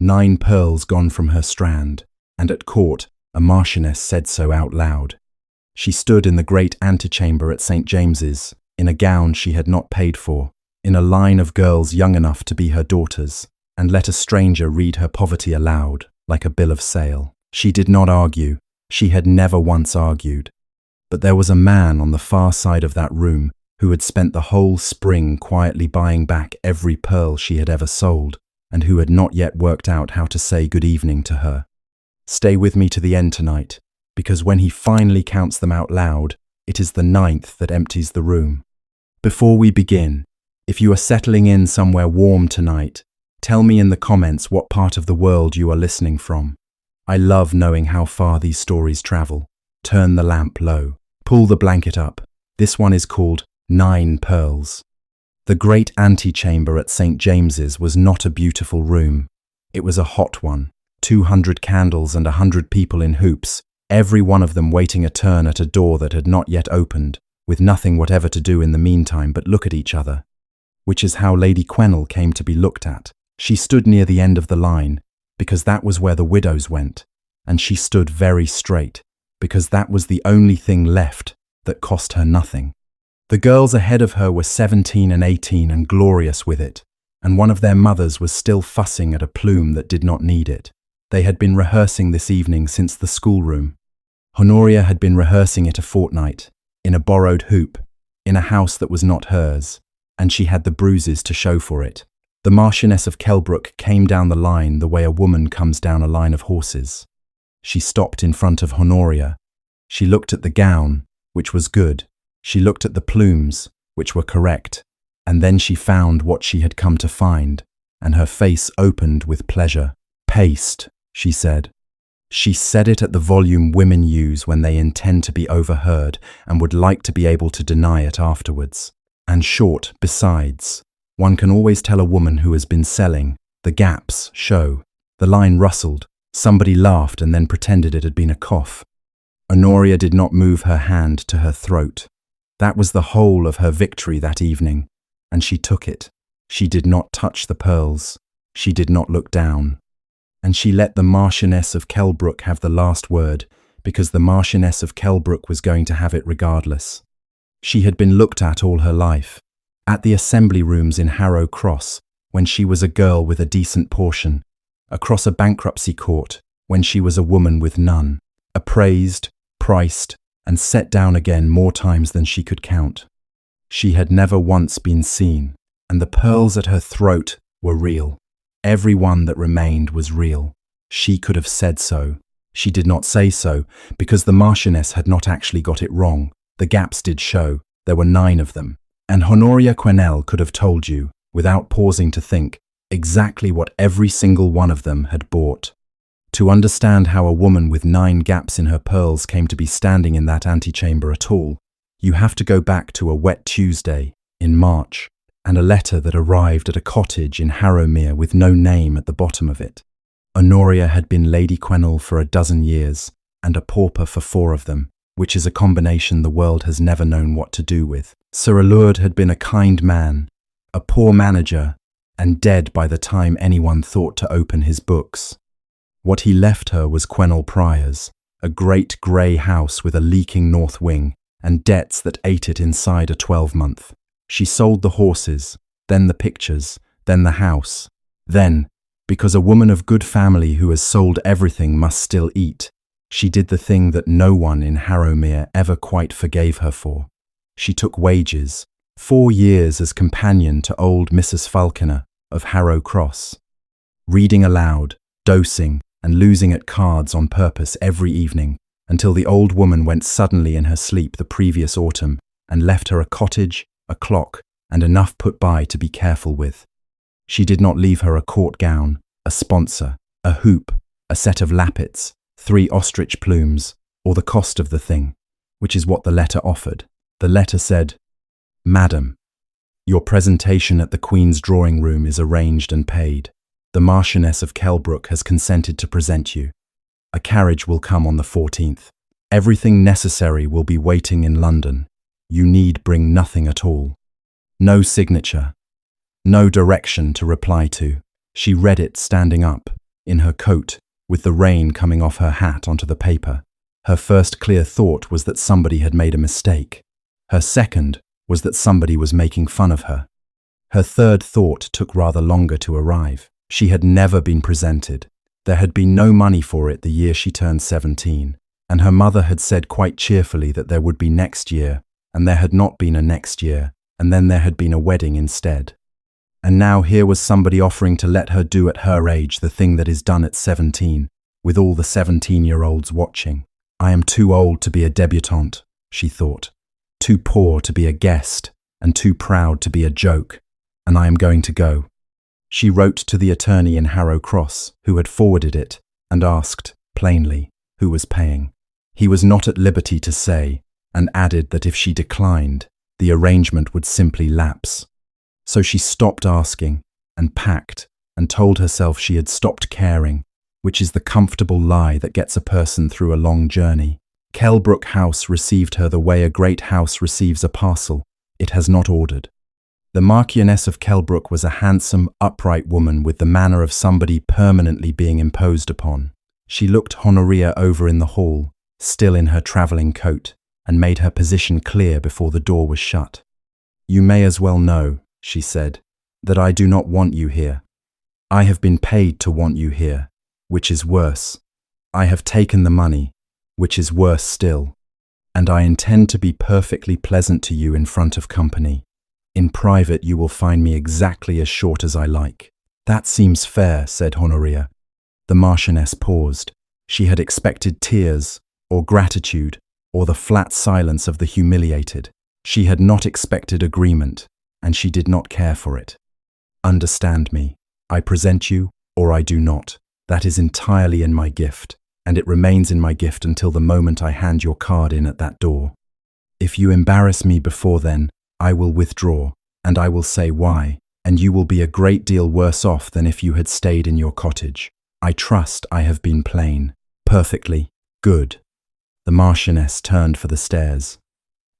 9 pearls gone from her strand, and at court a marchioness said so out loud. She stood in the great antechamber at St. James's, in a gown she had not paid for, in a line of girls young enough to be her daughters, and let a stranger read her poverty aloud, like a bill of sale. She did not argue. She had never once argued. But there was a man on the far side of that room who had spent the whole spring quietly buying back every pearl she had ever sold, and who had not yet worked out how to say good evening to her. Stay with me to the end tonight, because when he finally counts them out loud, it is the 9th that empties the room. Before we begin, if you are settling in somewhere warm tonight, tell me in the comments what part of the world you are listening from. I love knowing how far these stories travel. Turn the lamp low. Pull the blanket up. This one is called 9 Pearls. The great antechamber at St. James's was not a beautiful room. It was a hot one. 200 candles and 100 people in hoops, every one of them waiting a turn at a door that had not yet opened, with nothing whatever to do in the meantime but look at each other. Which is how Lady Quennell came to be looked at. She stood near the end of the line, because that was where the widows went, and she stood very straight, because that was the only thing left that cost her nothing. The girls ahead of her were 17 and 18 and glorious with it, and one of their mothers was still fussing at a plume that did not need it. They had been rehearsing this evening since the schoolroom. Honoria had been rehearsing it a fortnight, in a borrowed hoop, in a house that was not hers, and she had the bruises to show for it. The Marchioness of Kelbrook came down the line the way a woman comes down a line of horses. She stopped in front of Honoria. She looked at the gown, which was good. She looked at the plumes, which were correct, and then she found what she had come to find, and her face opened with pleasure. Paste, she said. She said it at the volume women use when they intend to be overheard and would like to be able to deny it afterwards. And short, besides. One can always tell a woman who has been selling. The gaps show. The line rustled. Somebody laughed and then pretended it had been a cough. Honoria did not move her hand to her throat. That was the whole of her victory that evening, and she took it. She did not touch the pearls. She did not look down. And she let the Marchioness of Kelbrook have the last word, because the Marchioness of Kelbrook was going to have it regardless. She had been looked at all her life. At the assembly rooms in Harrow Cross, when she was a girl with a decent portion. Across a bankruptcy court, when she was a woman with none. Appraised, priced, and set down again more times than she could count. She had never once been seen, and the pearls at her throat were real. Every one that remained was real. She could have said so. She did not say so, because the Marchioness had not actually got it wrong. The gaps did show. There were 9 of them. And Honoria Quennell could have told you, without pausing to think, exactly what every single one of them had bought. To understand how a woman with 9 gaps in her pearls came to be standing in that antechamber at all, you have to go back to a wet Tuesday in March, and a letter that arrived at a cottage in Harrowmere with no name at the bottom of it. Honoria had been Lady Quennell for a dozen years, and a pauper for 4 of them, which is a combination the world has never known what to do with. Sir Allurd had been a kind man, a poor manager, and dead by the time anyone thought to open his books. What he left her was Quennell Priors, a great grey house with a leaking north wing, and debts that ate it inside a 12-month. She sold the horses, then the pictures, then the house. Then, because a woman of good family who has sold everything must still eat, she did the thing that no one in Harrowmere ever quite forgave her for. She took wages, 4 years as companion to old Mrs. Falconer of Harrow Cross, reading aloud, dosing, and losing at cards on purpose every evening, until the old woman went suddenly in her sleep the previous autumn and left her a cottage, a clock, and enough put by to be careful with. She did not leave her a court gown, a sponsor, a hoop, a set of lappets, 3 ostrich plumes, or the cost of the thing, which is what the letter offered. The letter said, "Madam, your presentation at the Queen's drawing room is arranged and paid. The Marchioness of Kelbrook has consented to present you. A carriage will come on the 14th. Everything necessary will be waiting in London. You need bring nothing at all. No signature. No direction to reply to." She read it standing up, in her coat, with the rain coming off her hat onto the paper. Her first clear thought was that somebody had made a mistake. Her second was that somebody was making fun of her. Her third thought took rather longer to arrive. She had never been presented. There had been no money for it the year she turned 17, and her mother had said quite cheerfully that there would be next year, and there had not been a next year, and then there had been a wedding instead. And now here was somebody offering to let her do at her age the thing that is done at 17, with all the 17-year-olds watching. I am too old to be a debutante, she thought, too poor to be a guest, and too proud to be a joke, and I am going to go. She wrote to the attorney in Harrow Cross, who had forwarded it, and asked, plainly, who was paying. He was not at liberty to say, and added that if she declined, the arrangement would simply lapse. So she stopped asking, and packed, and told herself she had stopped caring, which is the comfortable lie that gets a person through a long journey. Kelbrook House received her the way a great house receives a parcel. It has not ordered. The Marchioness of Kelbrook was a handsome, upright woman with the manner of somebody permanently being imposed upon. She looked Honoria over in the hall, still in her travelling coat, and made her position clear before the door was shut. You may as well know, she said, that I do not want you here. I have been paid to want you here, which is worse. I have taken the money, which is worse still. And I intend to be perfectly pleasant to you in front of company. In private you will find me exactly as short as I like. That seems fair, said Honoria. The Marchioness paused. She had expected tears, or gratitude, or the flat silence of the humiliated. She had not expected agreement, and she did not care for it. Understand me. I present you, or I do not. That is entirely in my gift, and it remains in my gift until the moment I hand your card in at that door. If you embarrass me before then, I will withdraw, and I will say why, and you will be a great deal worse off than if you had stayed in your cottage. I trust I have been plain. Perfectly. Good. The Marchioness turned for the stairs.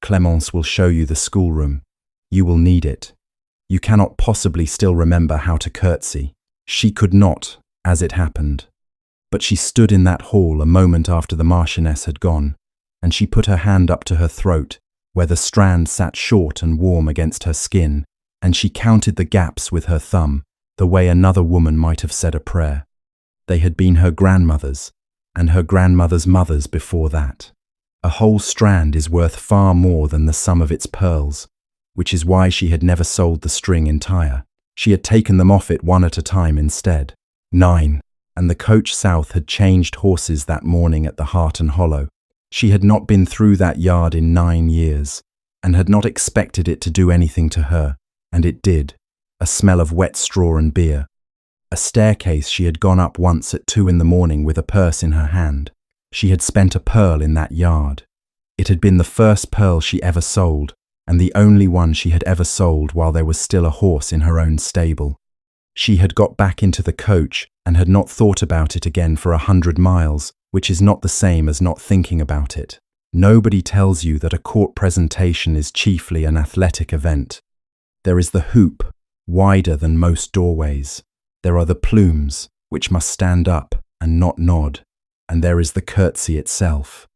Clemence will show you the schoolroom. You will need it. You cannot possibly still remember how to curtsy. She could not, as it happened. But she stood in that hall a moment after the Marchioness had gone, and she put her hand up to her throat, where the strand sat short and warm against her skin, and she counted the gaps with her thumb, the way another woman might have said a prayer. They had been her grandmother's, and her grandmother's mother's before that. A whole strand is worth far more than the sum of its pearls, which is why she had never sold the string entire. She had taken them off it one at a time instead. 9. And the coach south had changed horses that morning at the Heart and Hollow. She had not been through that yard in 9 years, and had not expected it to do anything to her, and it did. A smell of wet straw and beer. A staircase she had gone up once at 2 in the morning with a purse in her hand. She had spent a pearl in that yard. It had been the first pearl she ever sold, and the only one she had ever sold while there was still a horse in her own stable. She had got back into the coach and had not thought about it again for 100 miles, which is not the same as not thinking about it. Nobody tells you that a court presentation is chiefly an athletic event. There is the hoop, wider than most doorways. There are the plumes, which must stand up and not nod, and there is the curtsy itself.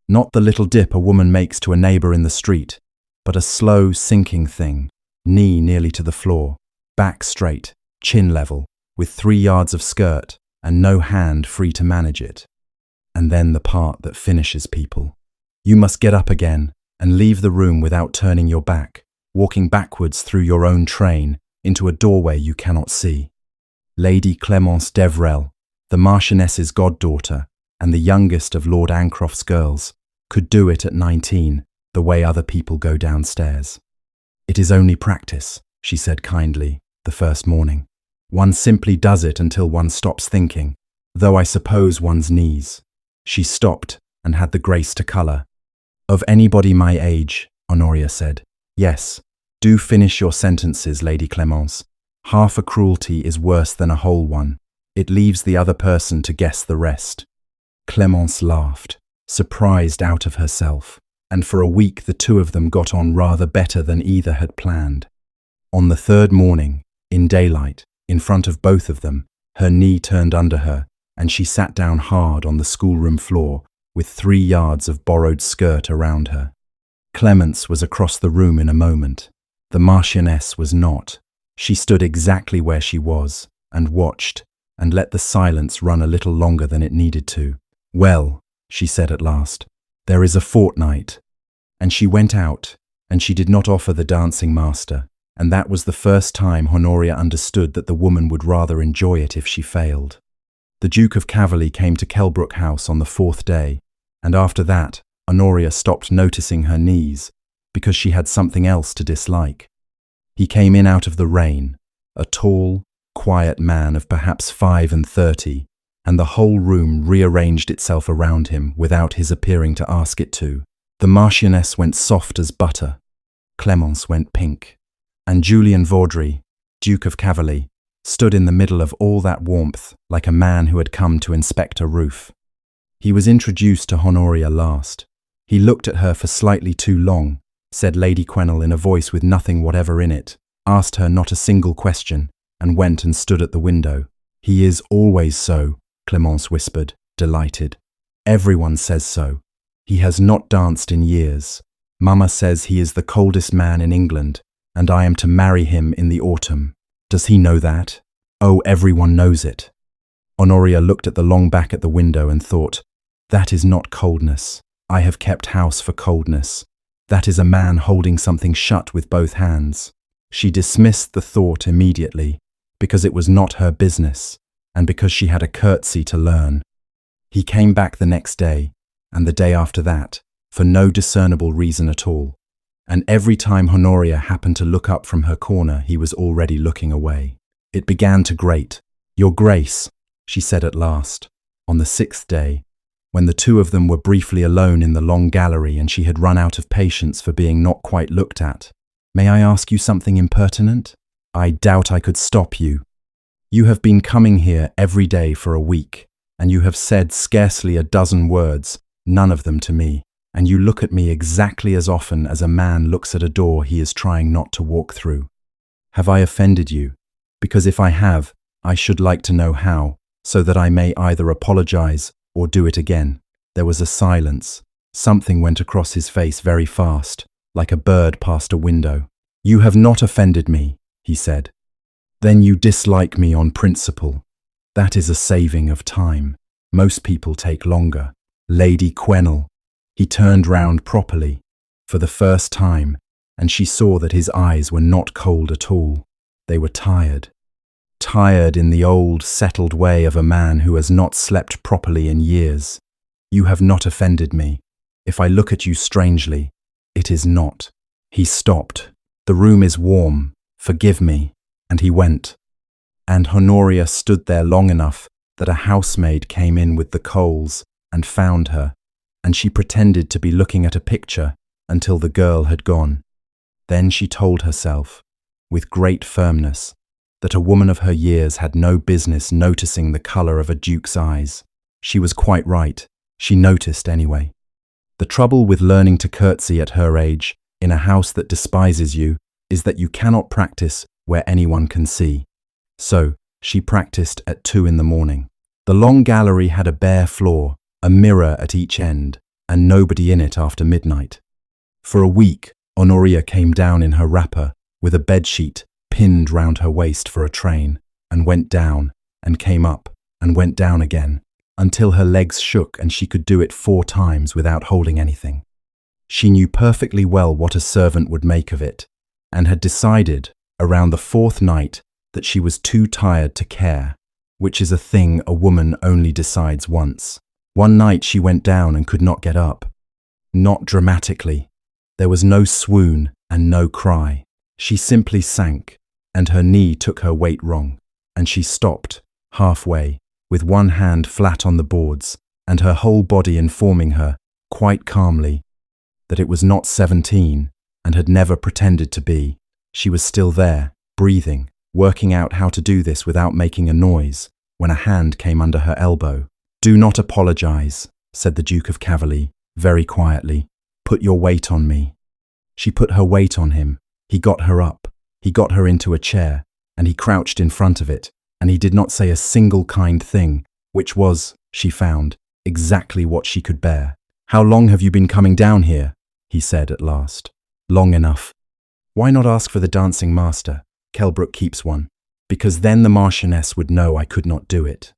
Not the little dip a woman makes to a neighbour in the street, but a slow, sinking thing, knee nearly to the floor, back straight, chin level, with 3 yards of skirt, and no hand free to manage it. And then the part that finishes people. You must get up again and leave the room without turning your back, walking backwards through your own train into a doorway you cannot see. Lady Clemence Deverell, the Marchioness's goddaughter and the youngest of Lord Ancroft's girls, could do it at 19, the way other people go downstairs. It is only practice, she said kindly, the first morning. One simply does it until one stops thinking, though I suppose one's knees. She stopped and had the grace to colour. Of anybody my age, Honoria said. Yes, do finish your sentences, Lady Clemence. Half a cruelty is worse than a whole one. It leaves the other person to guess the rest. Clemence laughed, surprised out of herself, and for a week the two of them got on rather better than either had planned. On the third morning, in daylight, in front of both of them, Her knee turned under her, and she sat down hard on the schoolroom floor with 3 yards of borrowed skirt around her. Clemence was across the room in a moment. The Marchioness was not. She stood exactly where she was, and watched, and let the silence run a little longer than it needed to. "Well," she said at last, "there is a fortnight." And she went out, and she did not offer the dancing master, and that was the first time Honoria understood that the woman would rather enjoy it if she failed. The Duke of Caverleigh came to Kelbrook House on the 4th day, and after that, Honoria stopped noticing her knees, because she had something else to dislike. He came in out of the rain, a tall, quiet man of perhaps 35, and the whole room rearranged itself around him without his appearing to ask it to. The Marchioness went soft as butter, Clemence went pink, and Julian Vaudrey, Duke of Caverleigh, stood in the middle of all that warmth like a man who had come to inspect a roof. He was introduced to Honoria last. He looked at her for slightly too long, said Lady Quennell in a voice with nothing whatever in it, asked her not a single question, and went and stood at the window. "He is always so," Clemence whispered, delighted. "Everyone says so. He has not danced in years. Mamma says he is the coldest man in England, and I am to marry him in the autumn. Does he know that? Oh, everyone knows it." Honoria looked at the long back at the window and thought, "That is not coldness. I have kept house for coldness. That is a man holding something shut with both hands." She dismissed the thought immediately, because it was not her business, and because she had a curtsy to learn. He came back the next day, and the day after that, for no discernible reason at all, and every time Honoria happened to look up from her corner, he was already looking away. It began to grate. "Your Grace," she said at last, on the 6th day, when the two of them were briefly alone in the long gallery and she had run out of patience for being not quite looked at. "May I ask you something impertinent? I doubt I could stop you. You have been coming here every day for a week, and you have said scarcely a dozen words, none of them to me, and you look at me exactly as often as a man looks at a door he is trying not to walk through. Have I offended you? Because if I have, I should like to know how, so that I may either apologize or do it again." There was a silence. Something went across his face very fast, like a bird past a window. "You have not offended me," he said. "Then you dislike me on principle. That is a saving of time. Most people take longer. Lady Quennell." He turned round properly, for the first time, and she saw that his eyes were not cold at all. They were tired. Tired in the old, settled way of a man who has not slept properly in years. "You have not offended me. If I look at you strangely, it is not." He stopped. "The room is warm. Forgive me." And he went. And Honoria stood there long enough that a housemaid came in with the coals and found her, and she pretended to be looking at a picture until the girl had gone. Then she told herself, with great firmness, that a woman of her years had no business noticing the colour of a duke's eyes. She was quite right. She noticed anyway. The trouble with learning to curtsy at her age, in a house that despises you, is that you cannot practice where anyone can see. So, she practiced at 2 in the morning. The long gallery had a bare floor, a mirror at each end, and nobody in it after midnight. For a week, Honoria came down in her wrapper, with a bedsheet pinned round her waist for a train, and went down, and came up, and went down again, until her legs shook and she could do it 4 times without holding anything. She knew perfectly well what a servant would make of it, and had decided, around the 4th night, that she was too tired to care, which is a thing a woman only decides once. One night she went down and could not get up. Not dramatically. There was no swoon and no cry. She simply sank, and her knee took her weight wrong, and she stopped, halfway, with one hand flat on the boards, and her whole body informing her, quite calmly, that it was not 17, and had never pretended to be. She was still there, breathing, working out how to do this without making a noise, when a hand came under her elbow. "Do not apologize," said the Duke of Caverleigh, very quietly. "Put your weight on me." She put her weight on him. He got her up. He got her into a chair, and he crouched in front of it, and he did not say a single kind thing, which was, she found, exactly what she could bear. "How long have you been coming down here?" he said at last. "Long enough." "Why not ask for the dancing master? Kelbrook keeps one." "Because then the Marchioness would know I could not do it,"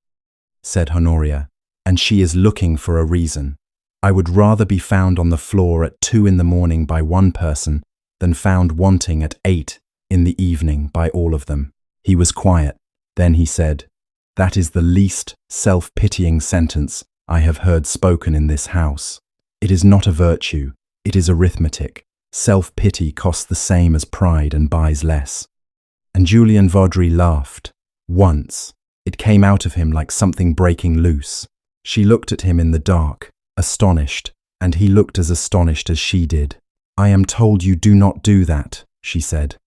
said Honoria, "and she is looking for a reason. I would rather be found on the floor at 2 in the morning by one person than found wanting at 8 in the evening by all of them." He was quiet. Then he said, "That is the least self-pitying sentence I have heard spoken in this house. It is not a virtue, it is arithmetic. Self-pity costs the same as pride and buys less." And Julian Vaudrey laughed. Once, it came out of him like something breaking loose. She looked at him in the dark, astonished, and he looked as astonished as she did. "I am told you do not do that," she said.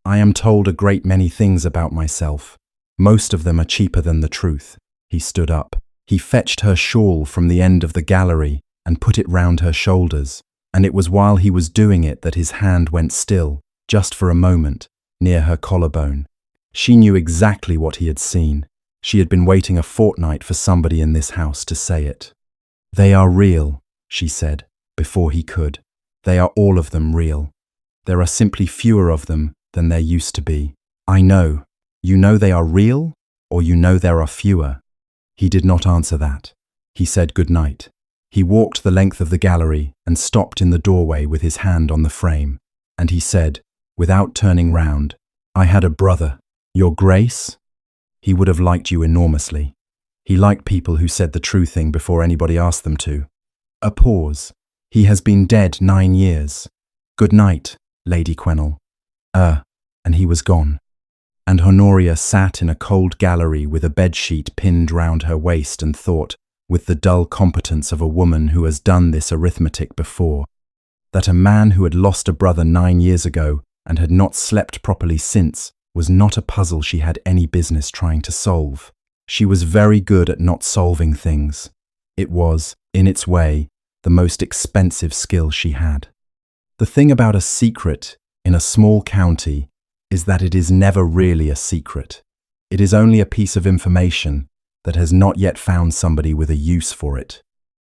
"I am told a great many things about myself. Most of them are cheaper than the truth." He stood up. He fetched her shawl from the end of the gallery and put it round her shoulders, and it was while he was doing it that his hand went still, just for a moment, near her collarbone. She knew exactly what he had seen. She had been waiting a fortnight for somebody in this house to say it. "They are real," she said, before he could. "They are all of them real. There are simply fewer of them than there used to be." "I know. You know they are real, or you know there are fewer?" He did not answer that. He said good night. He walked the length of the gallery and stopped in the doorway with his hand on the frame. And he said, without turning round, "I had a brother. Your Grace? He would have liked you enormously. He liked people who said the true thing before anybody asked them to." A pause. "He has been dead 9 years. Good night, Lady Quennell." And he was gone. And Honoria sat in a cold gallery with a bedsheet pinned round her waist and thought, with the dull competence of a woman who has done this arithmetic before, that a man who had lost a brother 9 years ago and had not slept properly since was not a puzzle she had any business trying to solve. She was very good at not solving things. It was, in its way, the most expensive skill she had. The thing about a secret in a small county is that it is never really a secret. It is only a piece of information that has not yet found somebody with a use for it.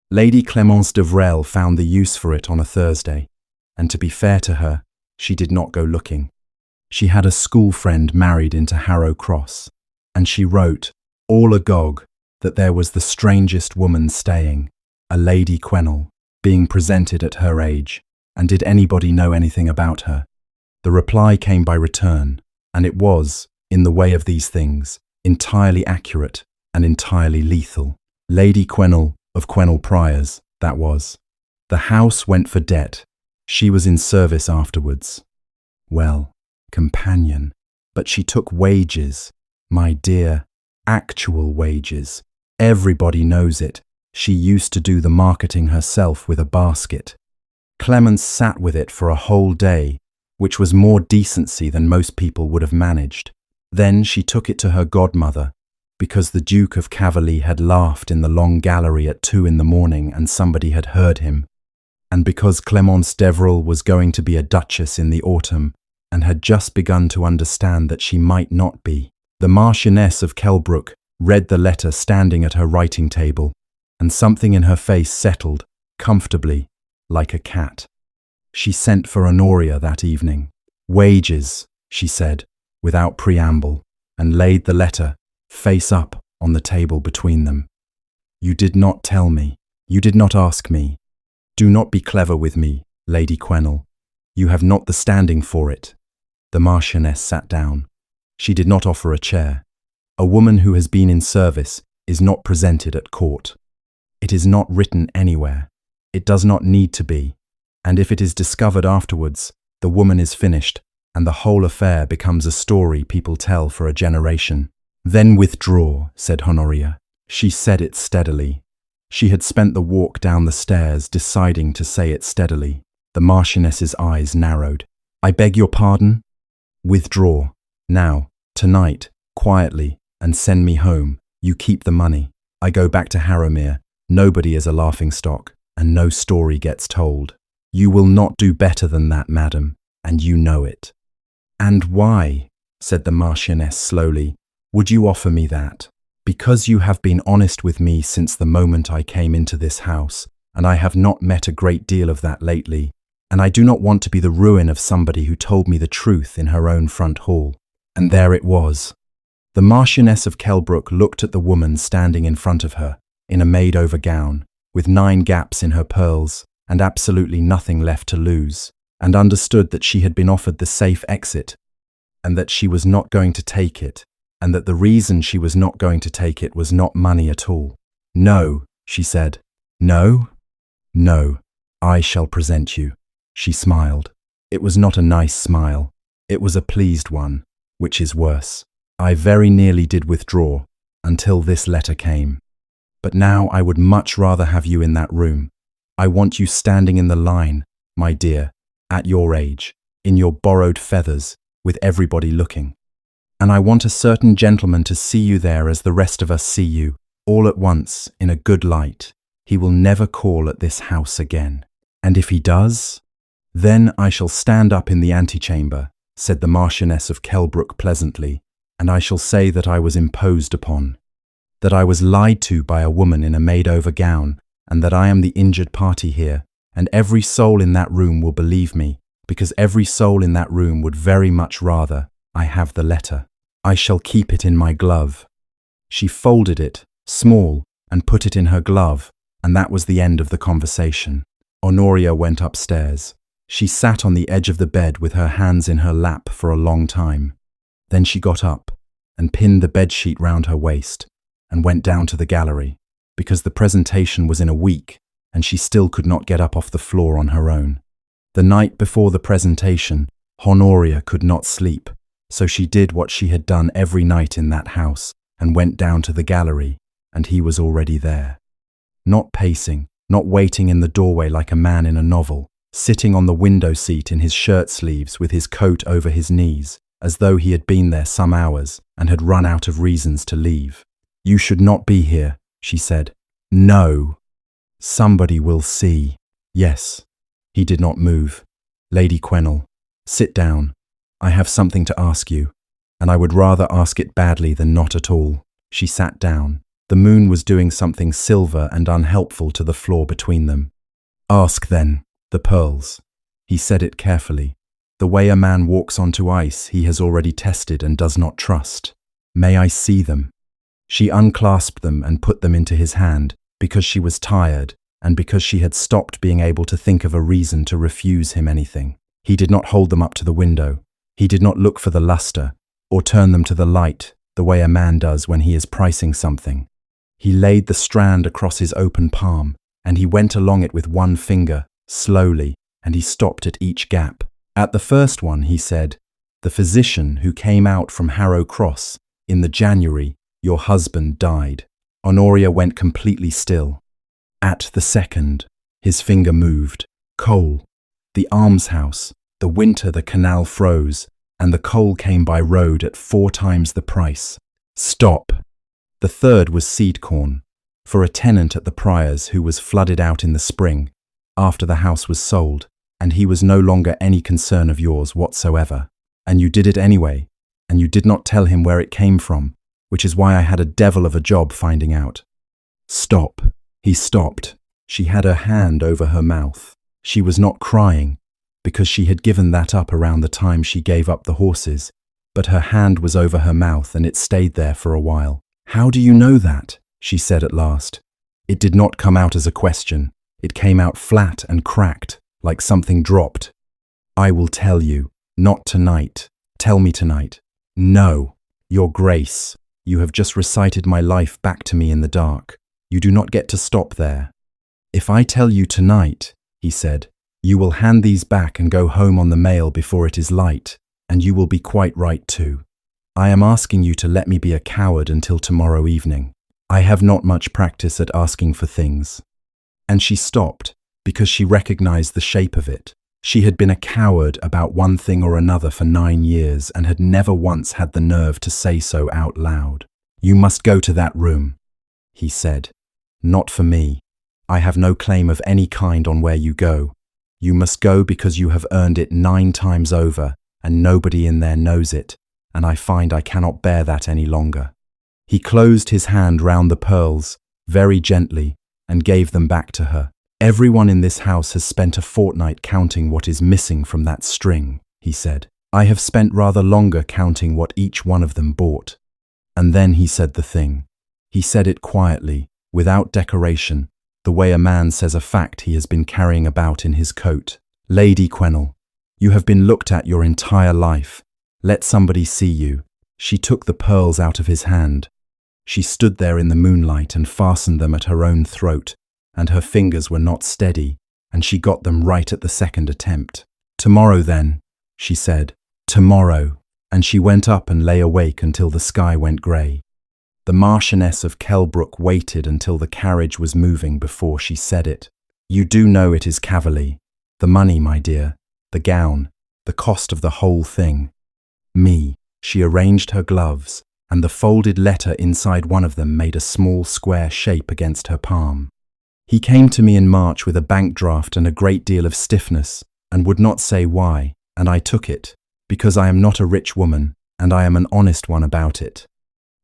Lady Clémence de Vrel found the use for it on a Thursday, and to be fair to her, she did not go looking. She had a school friend married into Harrow Cross, and she wrote, all agog, that there was the strangest woman staying, a Lady Quennell, being presented at her age, and did anybody know anything about her? The reply came by return, and it was, in the way of these things, entirely accurate and entirely lethal. Lady Quennell of Quennell Priors, that was. The house went for debt. She was in service afterwards. Well, companion, but she took wages, my dear, actual wages. Everybody knows it. She used to do the marketing herself with a basket. Clémence sat with it for a whole day, which was more decency than most people would have managed. Then she took it to her godmother, because the Duke of Caverleigh had laughed in the long gallery at 2 in the morning and somebody had heard him, and because Clémence d'Evreux was going to be a duchess in the autumn and had just begun to understand that she might not be. The Marchioness of Kelbrook read the letter standing at her writing table, and something in her face settled, comfortably, like a cat. She sent for Honoria that evening. "Wages," she said, without preamble, and laid the letter, face up, on the table between them. "You did not tell me. You did not ask me. Do not be clever with me, Lady Quennell. You have not the standing for it." The Marchioness sat down. She did not offer a chair. A woman who has been in service is not presented at court. It is not written anywhere. It does not need to be. And if it is discovered afterwards, the woman is finished, and the whole affair becomes a story people tell for a generation. "Then withdraw," said Honoria. She said it steadily. She had spent the walk down the stairs deciding to say it steadily. The Marchioness's eyes narrowed. "I beg your pardon?" "Withdraw. Now, tonight, quietly, and send me home. You keep the money. I go back to Harrowmere. Nobody is a laughingstock, and no story gets told. You will not do better than that, madam, and you know it." "And why?" said the Marchioness slowly. Would you offer me that? Because you have been honest with me since the moment I came into this house, and I have not met a great deal of that lately, and I do not want to be the ruin of somebody who told me the truth in her own front hall. And there it was. The Marchioness of Kelbrook looked at the woman standing in front of her, in a made-over gown, with 9 gaps in her pearls, and absolutely nothing left to lose, and understood that she had been offered the safe exit, and that she was not going to take it, and that the reason she was not going to take it was not money at all. "No," she said. "No? No, I shall present you." She smiled. It was not a nice smile. It was a pleased one, which is worse. "I very nearly did withdraw, until this letter came. But now I would much rather have you in that room. I want you standing in the line, my dear, at your age, in your borrowed feathers, with everybody looking. And I want a certain gentleman to see you there as the rest of us see you, all at once, in a good light. He will never call at this house again. And if he does, then I shall stand up in the antechamber," said the Marchioness of Kelbrook pleasantly, "and I shall say that I was imposed upon, that I was lied to by a woman in a made-over gown, and that I am the injured party here, and every soul in that room will believe me, because every soul in that room would very much rather I have the letter. I shall keep it in my glove." She folded it, small, and put it in her glove, and that was the end of the conversation. Honoria went upstairs. She sat on the edge of the bed with her hands in her lap for a long time. Then she got up and pinned the bedsheet round her waist and went down to the gallery, because the presentation was in a week and she still could not get up off the floor on her own. The night before the presentation, Honoria could not sleep, so she did what she had done every night in that house and went down to the gallery, and he was already there. Not pacing, not waiting in the doorway like a man in a novel, sitting on the window seat in his shirt sleeves with his coat over his knees, as though he had been there some hours and had run out of reasons to leave. "You should not be here," she said. "No. Somebody will see." "Yes." He did not move. "Lady Quennell, sit down. I have something to ask you, and I would rather ask it badly than not at all." She sat down. The moon was doing something silver and unhelpful to the floor between them. "Ask then, the pearls." He said it carefully. The way a man walks onto ice he has already tested and does not trust. "May I see them?" She unclasped them and put them into his hand, because she was tired and because she had stopped being able to think of a reason to refuse him anything. He did not hold them up to the window. He did not look for the luster or turn them to the light the way a man does when he is pricing something. He laid the strand across his open palm, and he went along it with one finger, slowly, and he stopped at each gap. At the first one he said, "The physician who came out from Harrow Cross in the January, your husband died." Honoria went completely still. At the second, his finger moved. "Coal. The almshouse. The winter the canal froze, and the coal came by road at 4 times the price." "Stop." The third was seed corn, for a tenant at the Prior's who was flooded out in the spring, after the house was sold, and he was no longer any concern of yours whatsoever. And you did it anyway, and you did not tell him where it came from, which is why I had a devil of a job finding out. "Stop." He stopped. She had her hand over her mouth. She was not crying, because she had given that up around the time she gave up the horses, but her hand was over her mouth and it stayed there for a while. "How do you know that?" she said at last. It did not come out as a question. It came out flat and cracked, like something dropped. "I will tell you. Not tonight. Tell me tonight." "No, Your Grace. You have just recited my life back to me in the dark. You do not get to stop there." "If I tell you tonight," he said, "you will hand these back and go home on the mail before it is light, and you will be quite right too. I am asking you to let me be a coward until tomorrow evening. I have not much practice at asking for things." And she stopped, because she recognized the shape of it. She had been a coward about one thing or another for 9 years and had never once had the nerve to say so out loud. "You must go to that room," he said. "Not for me. I have no claim of any kind on where you go. You must go because you have earned it 9 times over, and nobody in there knows it, and I find I cannot bear that any longer." He closed his hand round the pearls, very gently, and gave them back to her. "Everyone in this house has spent a fortnight counting what is missing from that string," he said. "I have spent rather longer counting what each one of them bought." And then he said the thing. He said it quietly, without decoration, the way a man says a fact he has been carrying about in his coat. "Lady Quennell, you have been looked at your entire life. Let somebody see you." She took the pearls out of his hand. She stood there in the moonlight and fastened them at her own throat, and her fingers were not steady, and she got them right at the second attempt. "Tomorrow then," she said. "Tomorrow." And she went up and lay awake until the sky went grey. The Marchioness of Kelbrook waited until the carriage was moving before she said it. "You do know it is Caverleigh. The money, my dear, the gown, the cost of the whole thing." Me. She arranged her gloves, and the folded letter inside one of them made a small square shape against her palm. "He came to me in March with a bank draft and a great deal of stiffness, and would not say why, and I took it, because I am not a rich woman, and I am an honest one about it.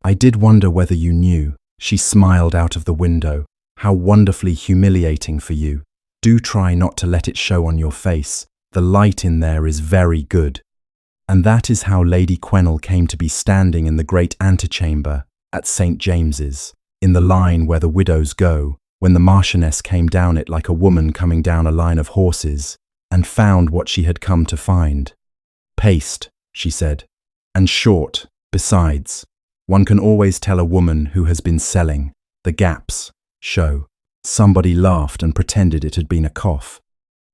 I did wonder whether you knew," she smiled out of the window, "how wonderfully humiliating for you. Do try not to let it show on your face. The light in there is very good." And that is how Lady Quennell came to be standing in the great antechamber at St. James's, in the line where the widows go, when the Marchioness came down it like a woman coming down a line of horses, and found what she had come to find. "Paste," she said, "and short, besides. One can always tell a woman who has been selling. The gaps show." Somebody laughed and pretended it had been a cough.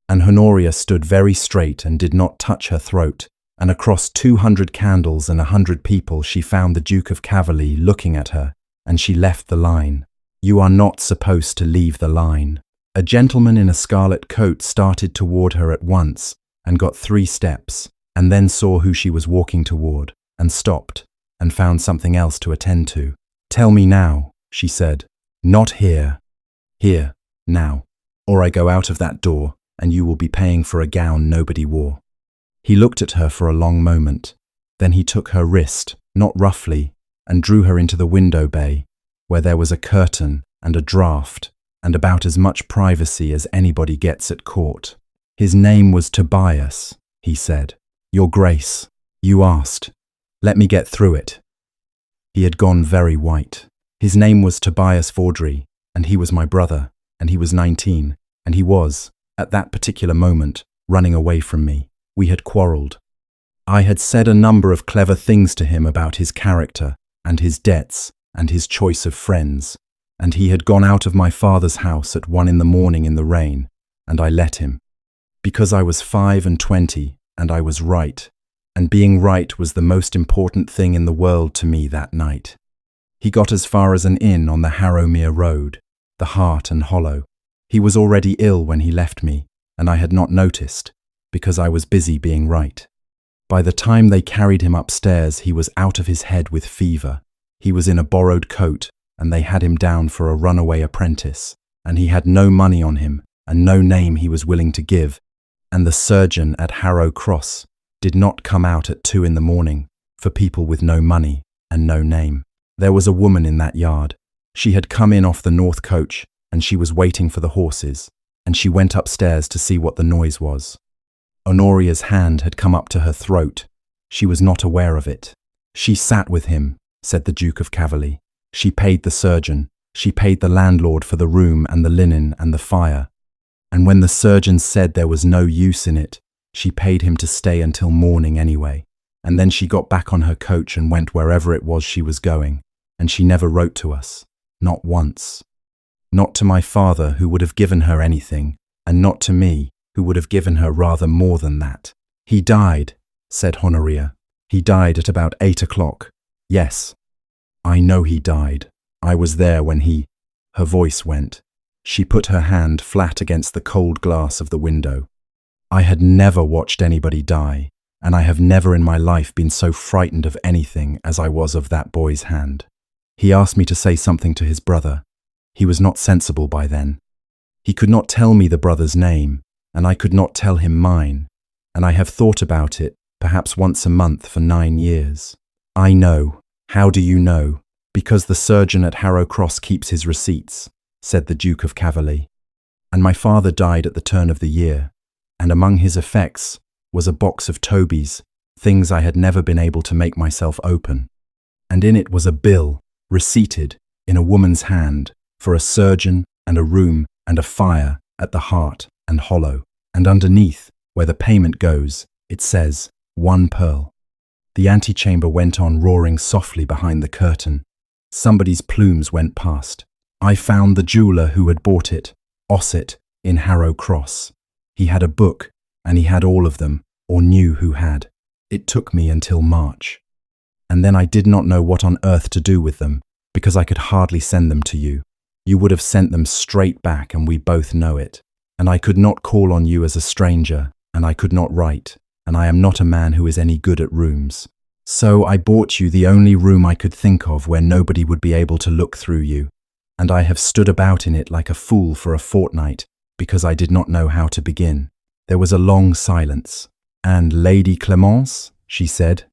And Honoria stood very straight and did not touch her throat, and across 200 candles and 100 people she found the Duke of Caverleigh looking at her, and she left the line. You are not supposed to leave the line. A gentleman in a scarlet coat started toward her at once and got 3 steps, and then saw who she was walking toward, and stopped, and found something else to attend to. "Tell me now," she said. "Not here. Here, now, or I go out of that door, and you will be paying for a gown nobody wore." He looked at her for a long moment. Then he took her wrist, not roughly, and drew her into the window bay, where there was a curtain and a draught, and about as much privacy as anybody gets at court. "His name was Tobias," he said. "Your Grace, you asked. Let me get through it." He had gone very white. "His name was Tobias Vawdrey, and he was my brother, and he was 19, and he was, at that particular moment, running away from me. We had quarrelled. I had said a number of clever things to him about his character, and his debts, and his choice of friends, and he had gone out of my father's house at 1 in the morning in the rain, and I let him. Because I was 25, and I was right, and being right was the most important thing in the world to me that night. He got as far as an inn on the Harrowmere Road, the Hart and Hollow. He was already ill when he left me, and I had not noticed, because I was busy being right. By the time they carried him upstairs, he was out of his head with fever. He was in a borrowed coat, and they had him down for a runaway apprentice, and he had no money on him, and no name he was willing to give, and the surgeon at Harrow Cross did not come out at 2 in the morning for people with no money and no name. There was a woman in that yard. She had come in off the north coach, and she was waiting for the horses, and she went upstairs to see what the noise was. Honoria's hand had come up to her throat. She was not aware of it. "She sat with him," said the Duke of Caverleigh. "She paid the surgeon. She paid the landlord for the room and the linen and the fire. And when the surgeon said there was no use in it, she paid him to stay until morning anyway. And then she got back on her coach and went wherever it was she was going. And she never wrote to us. Not once. Not to my father, who would have given her anything, and not to me, who would have given her rather more than that. He died," said Honoria. "He died at about 8 o'clock. Yes, I know he died. I was there when he—" Her voice went. She put her hand flat against the cold glass of the window. "I had never watched anybody die, and I have never in my life been so frightened of anything as I was of that boy's hand. He asked me to say something to his brother. He was not sensible by then. He could not tell me the brother's name, and I could not tell him mine, and I have thought about it perhaps once a month for 9 years. I know. How do you know? Because the surgeon at Harrow Cross keeps his receipts, said the Duke of Caverleigh. And my father died at the turn of the year, and among his effects was a box of Toby's, things I had never been able to make myself open. And in it was a bill, receipted, in a woman's hand, for a surgeon and a room and a fire at the Heart and Hollow, and underneath, where the payment goes, it says, 1 pearl. The antechamber went on roaring softly behind the curtain. Somebody's plumes went past. I found the jeweller who had bought it, Ossett, in Harrow Cross. He had a book, and he had all of them, or knew who had. It took me until March. And then I did not know what on earth to do with them, because I could hardly send them to you. You would have sent them straight back, and we both know it. And I could not call on you as a stranger, and I could not write, and I am not a man who is any good at rooms. So I bought you the only room I could think of where nobody would be able to look through you, and I have stood about in it like a fool for a fortnight, because I did not know how to begin. There was a long silence. And Lady Clemence? She said.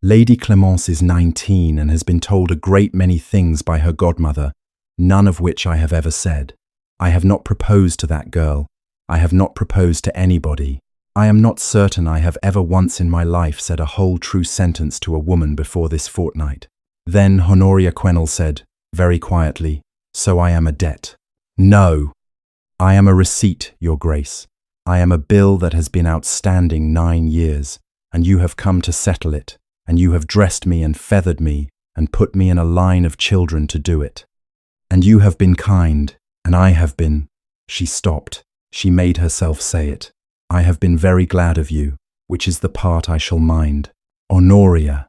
Lady Clemence is 19 and has been told a great many things by her godmother, none of which I have ever said. I have not proposed to that girl. I have not proposed to anybody. I am not certain I have ever once in my life said a whole true sentence to a woman before this fortnight. Then Honoria Quennell said, very quietly, so I am a debt. No, I am a receipt, Your Grace. I am a bill that has been outstanding 9 years, and you have come to settle it, and you have dressed me and feathered me and put me in a line of children to do it. And you have been kind, and I have been. She stopped. She made herself say it. I have been very glad of you, which is the part I shall mind. Honoria.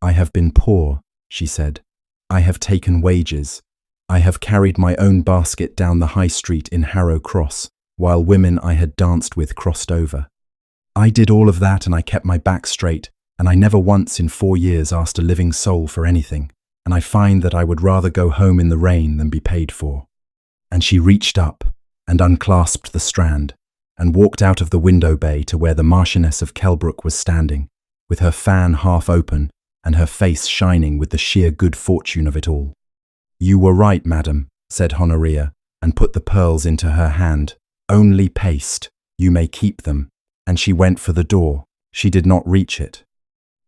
I have been poor, she said. I have taken wages. I have carried my own basket down the high street in Harrow Cross, while women I had danced with crossed over. I did all of that, and I kept my back straight, and I never once in 4 years asked a living soul for anything, and I find that I would rather go home in the rain than be paid for. And she reached up and unclasped the strand, and walked out of the window bay to where the Marchioness of Kelbrook was standing, with her fan half open and her face shining with the sheer good fortune of it all. You were right, madam, said Honoria, and put the pearls into her hand. Only paste. You may keep them. And she went for the door. She did not reach it.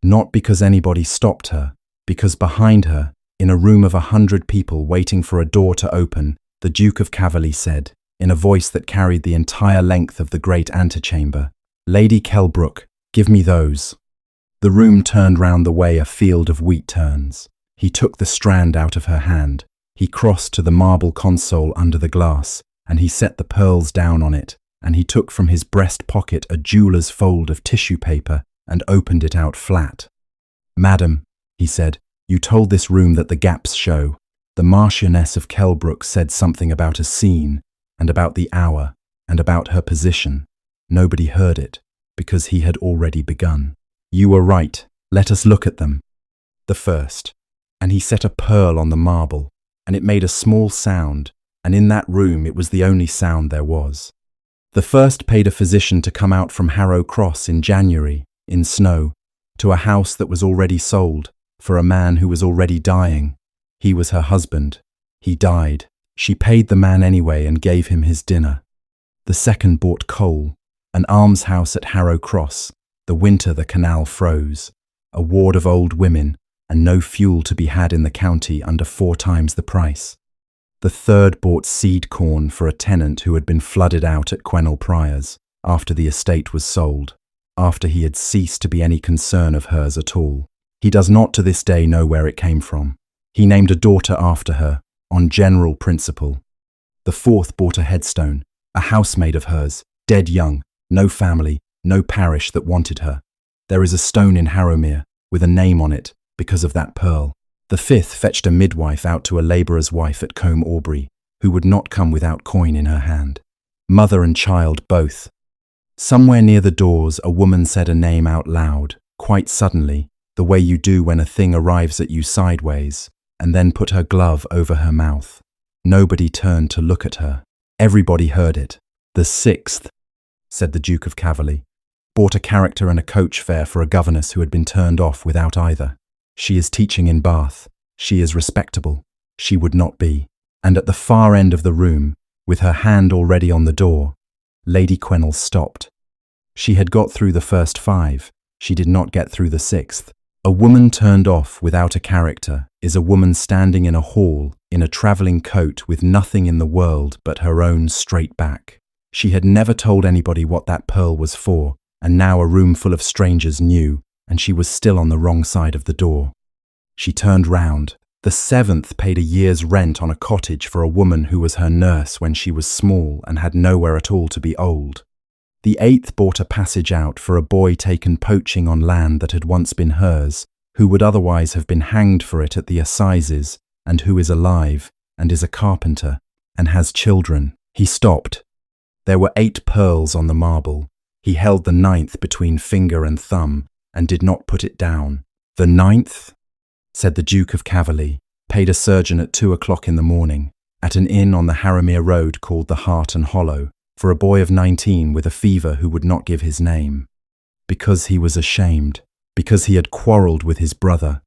Not because anybody stopped her, because behind her, in a room of 100 people waiting for a door to open, the Duke of Caverleigh said, in a voice that carried the entire length of the great antechamber, Lady Kelbrook, give me those. The room turned round the way a field of wheat turns. He took the strand out of her hand. He crossed to the marble console under the glass, and he set the pearls down on it, and he took from his breast pocket a jeweller's fold of tissue paper and opened it out flat. Madam, he said, you told this room that the gaps show. The Marchioness of Kelbrook said something about a scene, and about the hour, and about her position. Nobody heard it, because he had already begun. You were right. Let us look at them. The first. And he set a pearl on the marble, and it made a small sound, and in that room it was the only sound there was. The first paid a physician to come out from Harrow Cross in January, in snow, to a house that was already sold, for a man who was already dying. He was her husband. He died. She paid the man anyway and gave him his dinner. The second bought coal, an almshouse at Harrow Cross. The winter the canal froze, a ward of old women, and no fuel to be had in the county under 4 times the price. The third bought seed corn for a tenant who had been flooded out at Quennell Priors after the estate was sold, after he had ceased to be any concern of hers at all. He does not to this day know where it came from. He named a daughter after her, on general principle. The fourth bought a headstone, a housemaid of hers, dead young, no family, no parish that wanted her. There is a stone in Harrowmere, with a name on it, because of that pearl. The fifth fetched a midwife out to a labourer's wife at Combe Aubrey, who would not come without coin in her hand. Mother and child both. Somewhere near the doors a woman said a name out loud, quite suddenly, the way you do when a thing arrives at you sideways, and then put her glove over her mouth. Nobody turned to look at her. Everybody heard it. The sixth, said the Duke of Caverleigh, bought a character and a coach fare for a governess who had been turned off without either. She is teaching in Bath. She is respectable. She would not be. And at the far end of the room, with her hand already on the door, Lady Quennell stopped. She had got through the first 5. She did not get through the 6th. A woman turned off without a character is a woman standing in a hall in a travelling coat with nothing in the world but her own straight back. She had never told anybody what that pearl was for, and now a room full of strangers knew, and she was still on the wrong side of the door. She turned round. The 7th paid a year's rent on a cottage for a woman who was her nurse when she was small and had nowhere at all to be old. The 8th bought a passage out for a boy taken poaching on land that had once been hers, who would otherwise have been hanged for it at the assizes, and who is alive, and is a carpenter, and has children. He stopped. There were 8 pearls on the marble. He held the 9th between finger and thumb, and did not put it down. The 9th, said the Duke of Caverleigh, paid a surgeon at 2 o'clock in the morning, at an inn on the Harrowmere Road called the Hart and Hollow, for a boy of 19 with a fever who would not give his name. Because he was ashamed, because he had quarrelled with his brother,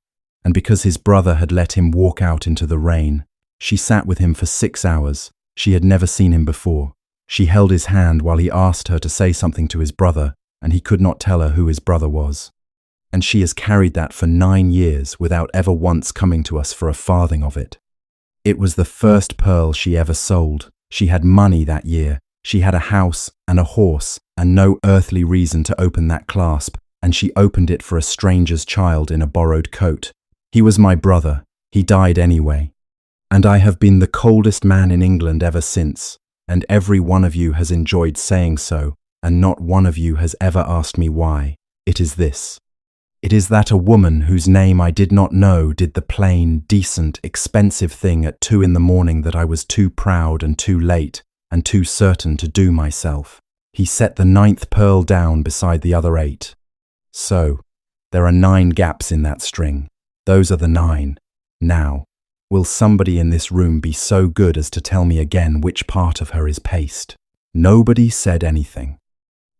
and because his brother had let him walk out into the rain. She sat with him for 6 hours. She had never seen him before. She held his hand while he asked her to say something to his brother, and he could not tell her who his brother was. And she has carried that for 9 years without ever once coming to us for a farthing of it. It was the first pearl she ever sold. She had money that year. She had a house and a horse and no earthly reason to open that clasp, and she opened it for a stranger's child in a borrowed coat. He was my brother. He died anyway. And I have been the coldest man in England ever since, and every one of you has enjoyed saying so, and not one of you has ever asked me why. It is this. It is that a woman whose name I did not know did the plain, decent, expensive thing at 2 in the morning that I was too proud and too late and too certain to do myself. He set the 9th pearl down beside the other 8. So, there are 9 gaps in that string. Those are the 9. Now, will somebody in this room be so good as to tell me again which part of her is paste? Nobody said anything.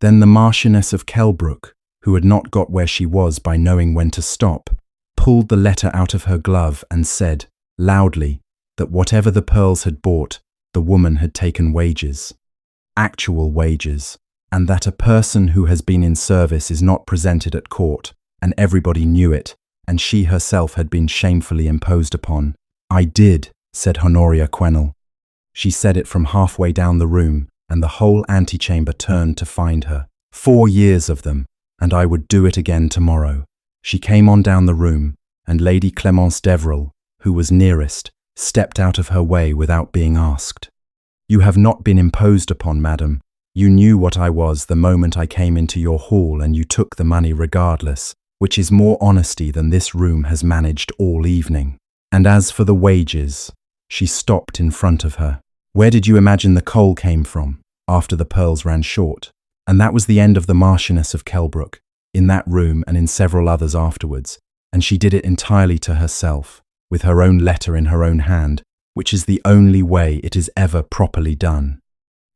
Then the Marchioness of Kelbrook, who had not got where she was by knowing when to stop, pulled the letter out of her glove and said, loudly, that whatever the pearls had bought, the woman had taken wages, actual wages, and that a person who has been in service is not presented at court, and everybody knew it, and she herself had been shamefully imposed upon. I did, said Honoria Quennell. She said it from halfway down the room, and the whole antechamber turned to find her. 4 years of them, and I would do it again tomorrow. She came on down the room, and Lady Clemence Deverell, who was nearest, stepped out of her way without being asked. You have not been imposed upon, madam. You knew what I was the moment I came into your hall, and you took the money regardless, which is more honesty than this room has managed all evening. And as for the wages, she stopped in front of her. Where did you imagine the coal came from, after the pearls ran short? And that was the end of the Marchioness of Kelbrook, in that room and in several others afterwards, and she did it entirely to herself, with her own letter in her own hand, which is the only way it is ever properly done.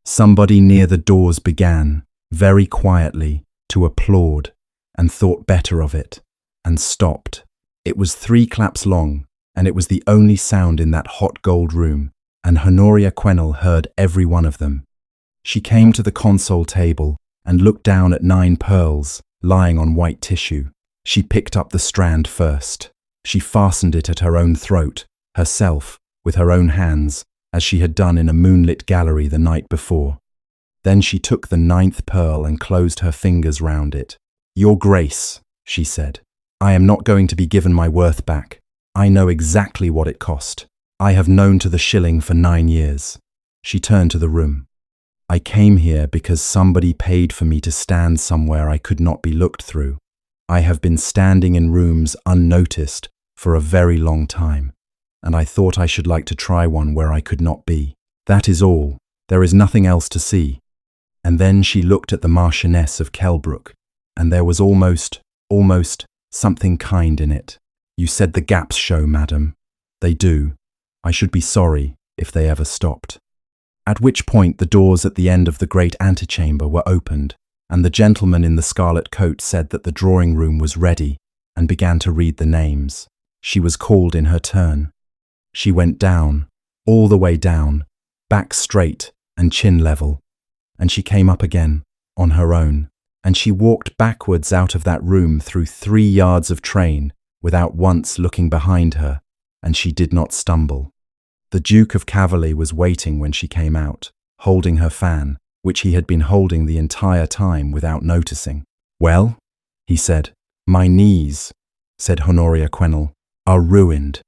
Somebody near the doors began, very quietly, to applaud, and thought better of it, and stopped. It was 3 claps long, and it was the only sound in that hot gold room, and Honoria Quennell heard every one of them. She came to the console table and looked down at 9 pearls lying on white tissue. She picked up the strand first. She fastened it at her own throat, herself, with her own hands, as she had done in a moonlit gallery the night before. Then she took the 9th pearl and closed her fingers round it. Your Grace, she said, I am not going to be given my worth back. I know exactly what it cost. I have known to the shilling for 9 years. She turned to the room. I came here because somebody paid for me to stand somewhere I could not be looked through. I have been standing in rooms unnoticed for a very long time, and I thought I should like to try one where I could not be. That is all. There is nothing else to see. And then she looked at the Marchioness of Kelbrook, and there was almost something kind in it. You said the gaps show, madam. They do. I should be sorry if they ever stopped. At which point the doors at the end of the great antechamber were opened, and the gentleman in the scarlet coat said that the drawing-room was ready, and began to read the names. She was called in her turn. She went down, all the way down, back straight and chin level. And she came up again, on her own. And she walked backwards out of that room through 3 yards of train without once looking behind her, and she did not stumble. The Duke of Caverleigh was waiting when she came out, holding her fan, which he had been holding the entire time without noticing. "Well," he said. "My knees," said Honoria Quennell, "are ruined.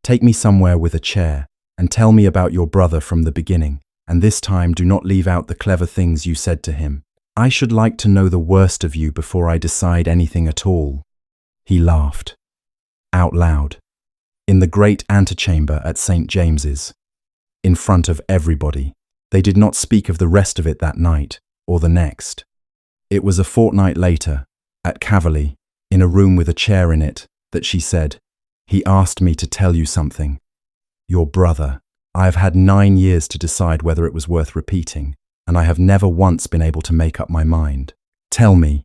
Take me somewhere with a chair, and tell me about your brother from the beginning, and this time do not leave out the clever things you said to him. I should like to know the worst of you before I decide anything at all." He laughed. Out loud. In the great antechamber at St. James's. In front of everybody. They did not speak of the rest of it that night, or the next. It was a fortnight later, at Caverleigh, in a room with a chair in it, that she said, "He asked me to tell you something. Your brother. I have had 9 years to decide whether it was worth repeating, and I have never once been able to make up my mind. Tell me,"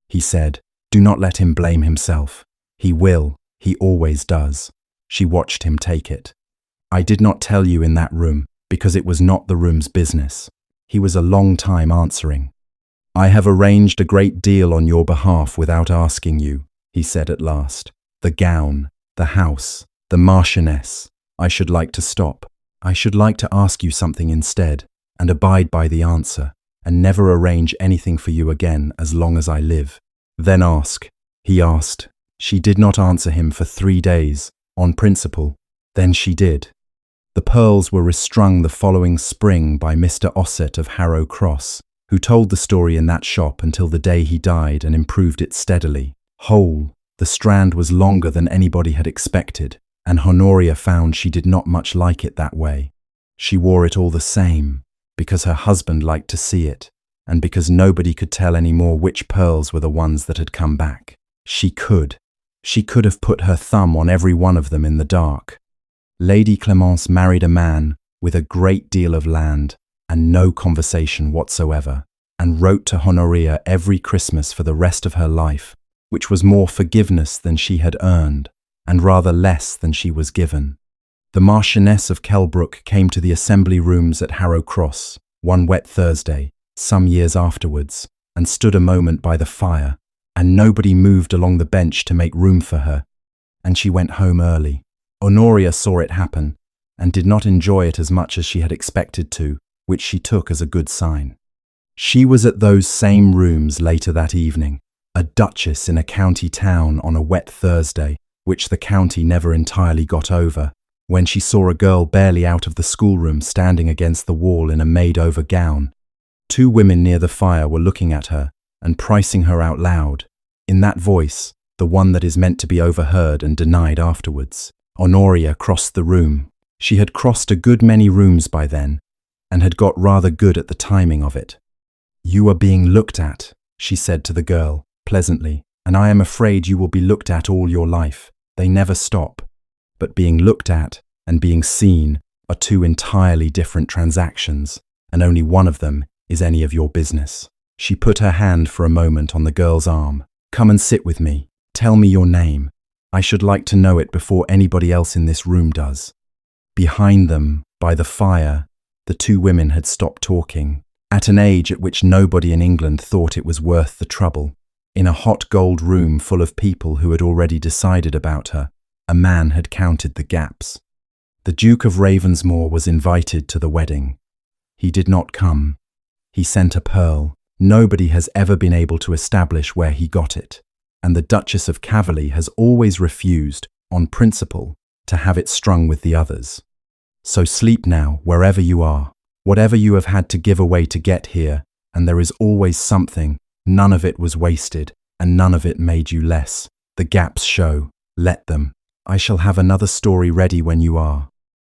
he said. "Do not let him blame himself. He will. He always does." She watched him take it. "I did not tell you in that room, because it was not the room's business." He was a long time answering. "I have arranged a great deal on your behalf without asking you," he said at last. "The gown, the house, the Marchioness. I should like to stop. I should like to ask you something instead, and abide by the answer, and never arrange anything for you again as long as I live." "Then ask," he asked. She did not answer him for 3 days, on principle. Then she did. The pearls were restrung the following spring by Mr. Ossett of Harrow Cross, who told the story in that shop until the day he died and improved it steadily. Whole, the strand was longer than anybody had expected, and Honoria found she did not much like it that way. She wore it all the same, because her husband liked to see it, and because nobody could tell any more which pearls were the ones that had come back. She could have put her thumb on every one of them in the dark. Lady Clemence married a man with a great deal of land and no conversation whatsoever, and wrote to Honoria every Christmas for the rest of her life, which was more forgiveness than she had earned, and rather less than she was given. The Marchioness of Kelbrook came to the assembly rooms at Harrow Cross one wet Thursday, some years afterwards, and stood a moment by the fire, and nobody moved along the bench to make room for her, and she went home early. Honoria saw it happen, and did not enjoy it as much as she had expected to, which she took as a good sign. She was at those same rooms later that evening, a duchess in a county town on a wet Thursday, which the county never entirely got over, when she saw a girl barely out of the schoolroom standing against the wall in a made-over gown. 2 women near the fire were looking at her and pricing her out loud, in that voice, the one that is meant to be overheard and denied afterwards. Honoria crossed the room. She had crossed a good many rooms by then, and had got rather good at the timing of it. "You are being looked at," she said to the girl, pleasantly, "and I am afraid you will be looked at all your life. They never stop. But being looked at and being seen are 2 entirely different transactions, and only one of them is any of your business." She put her hand for a moment on the girl's arm. "Come and sit with me. Tell me your name. I should like to know it before anybody else in this room does." Behind them, by the fire, the 2 women had stopped talking, at an age at which nobody in England thought it was worth the trouble. In a hot gold room full of people who had already decided about her, a man had counted the gaps. The Duke of Ravensmore was invited to the wedding. He did not come. He sent a pearl. Nobody has ever been able to establish where he got it, and the Duchess of Caverleigh has always refused, on principle, to have it strung with the others. So sleep now, wherever you are, whatever you have had to give away to get here, and there is always something. None of it was wasted, and none of it made you less. The gaps show. Let them. I shall have another story ready when you are.